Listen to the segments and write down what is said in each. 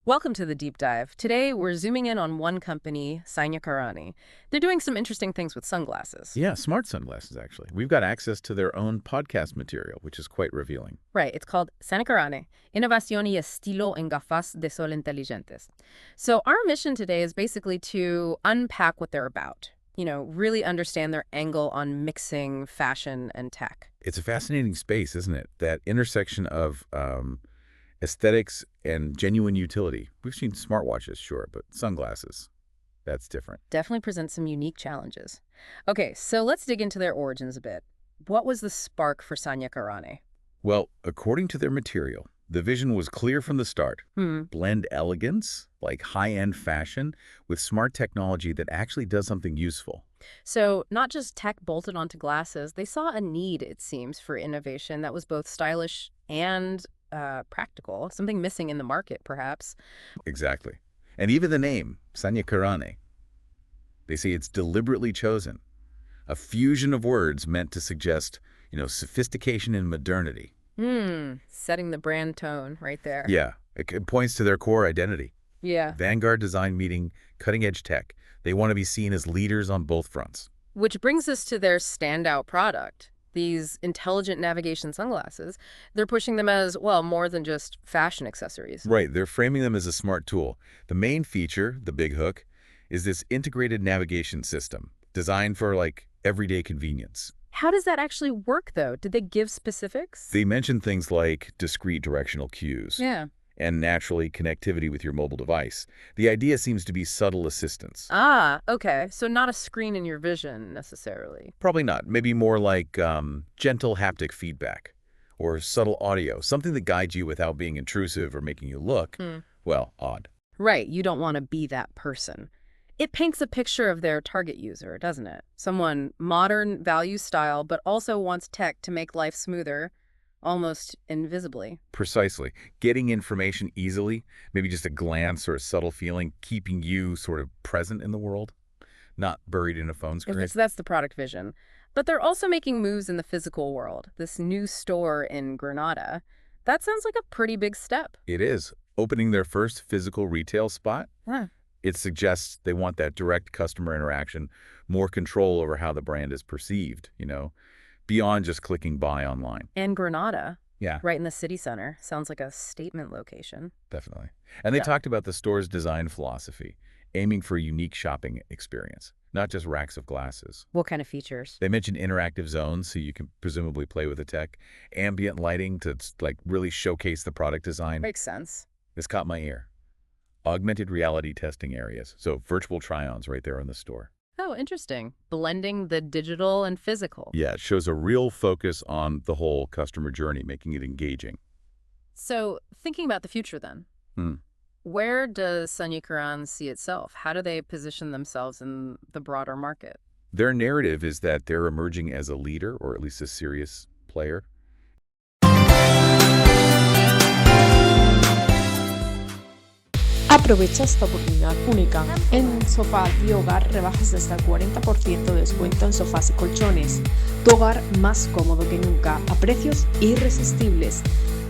Welcome to the deep dive. Today, we're zooming in on one company, Sañcarane. They're doing some interesting things with sunglasses. Yeah, smart sunglasses, actually. We've got access to their own podcast material, which is quite revealing. Right, it's called Sañcarane, Innovación y Estilo en Gafas de Sol Inteligentes. So our mission today is basically to unpack what they're about. Really understand their angle on mixing fashion and tech. It's a fascinating space, isn't it? That intersection of aesthetics and genuine utility. We've seen smartwatches, sure, but sunglasses, that's different. Definitely presents some unique challenges. Okay, so let's dig into their origins a bit. What was the spark for Sañcarane? Well, according to their material, the vision was clear from the start. Blend elegance, like high-end fashion, with smart technology that actually does something useful. So not just tech bolted onto glasses, they saw a need, it seems, for innovation that was both stylish and practical, something missing in the market, perhaps. Exactly. And even the name, Sañcarane, they say it's deliberately chosen. A fusion of words meant to suggest, sophistication and modernity. Setting the brand tone right there. Yeah, it points to their core identity. Yeah. Vanguard design meeting cutting-edge tech. They want to be seen as leaders on both fronts. Which brings us to their standout product, these intelligent navigation sunglasses. They're pushing them as, well, more than just fashion accessories. Right, they're framing them as a smart tool. The main feature, the big hook, is this integrated navigation system designed for, everyday convenience. How does that actually work, though? Did they give specifics? They mention things like discrete directional cues. Yeah. And naturally connectivity with your mobile device. The idea seems to be subtle assistance. Ah, okay. So not a screen in your vision, necessarily. Probably not. Maybe more like gentle haptic feedback or subtle audio, something that guides you without being intrusive or making you look, well, odd. Right. You don't want to be that person. It paints a picture of their target user, doesn't it? Someone modern, value style, but also wants tech to make life smoother, almost invisibly. Precisely. Getting information easily, maybe just a glance or a subtle feeling, keeping you sort of present in the world, not buried in a phone screen. That's the product vision. But they're also making moves in the physical world. This new store in Granada, that sounds like a pretty big step. It is. Opening their first physical retail spot. Huh. It suggests they want that direct customer interaction, more control over how the brand is perceived, beyond just clicking buy online. And Granada. Yeah. Right in the city center. Sounds like a statement location. Definitely. And they talked about the store's design philosophy, aiming for a unique shopping experience, not just racks of glasses. What kind of features? They mentioned interactive zones, so you can presumably play with the tech, ambient lighting to really showcase the product design. Makes sense. This caught my ear. Augmented reality testing areas, so virtual try-ons right there in the store. Oh, interesting. Blending the digital and physical. Yeah, it shows a real focus on the whole customer journey, making it engaging. So, thinking about the future then, where does Sañcarane see itself? How do they position themselves in the broader market? Their narrative is that they're emerging as a leader, or at least a serious player. Aprovecha esta oportunidad única. En Sofá y Hogar rebajas hasta el 40% de descuento en sofás y colchones. Tu hogar más cómodo que nunca, a precios irresistibles.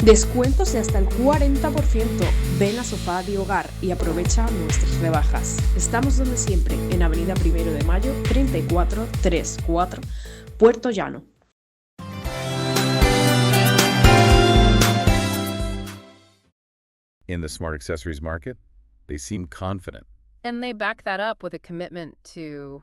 Descuentos de hasta el 40%. Ven a Sofá y Hogar y aprovecha nuestras rebajas. Estamos donde siempre, en Avenida 1 de Mayo, 3434, Puerto Llano. In the smart accessories market, they seem confident. And they back that up with a commitment to,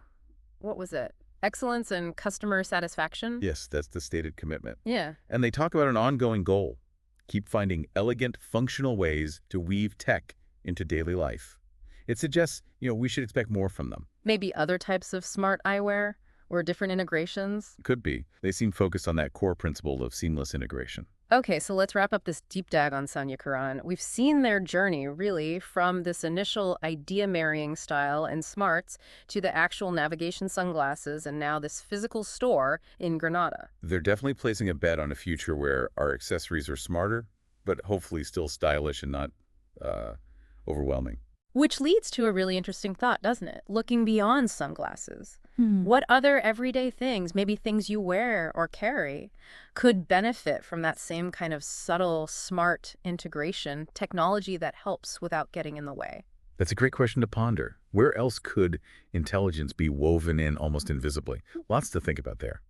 what was it? Excellence and customer satisfaction? Yes, that's the stated commitment. Yeah. And they talk about an ongoing goal. Keep finding elegant, functional ways to weave tech into daily life. It suggests, we should expect more from them. Maybe other types of smart eyewear or different integrations? Could be. They seem focused on that core principle of seamless integration. Okay, so let's wrap up this deep dive on Sañcarane. We've seen their journey, really, from this initial idea-marrying style and smarts to the actual navigation sunglasses and now this physical store in Granada. They're definitely placing a bet on a future where our accessories are smarter, but hopefully still stylish and not overwhelming. Which leads to a really interesting thought, doesn't it? Looking beyond sunglasses. Hmm. What other everyday things, maybe things you wear or carry, could benefit from that same kind of subtle, smart integration, technology that helps without getting in the way? That's a great question to ponder. Where else could intelligence be woven in almost invisibly? Lots to think about there.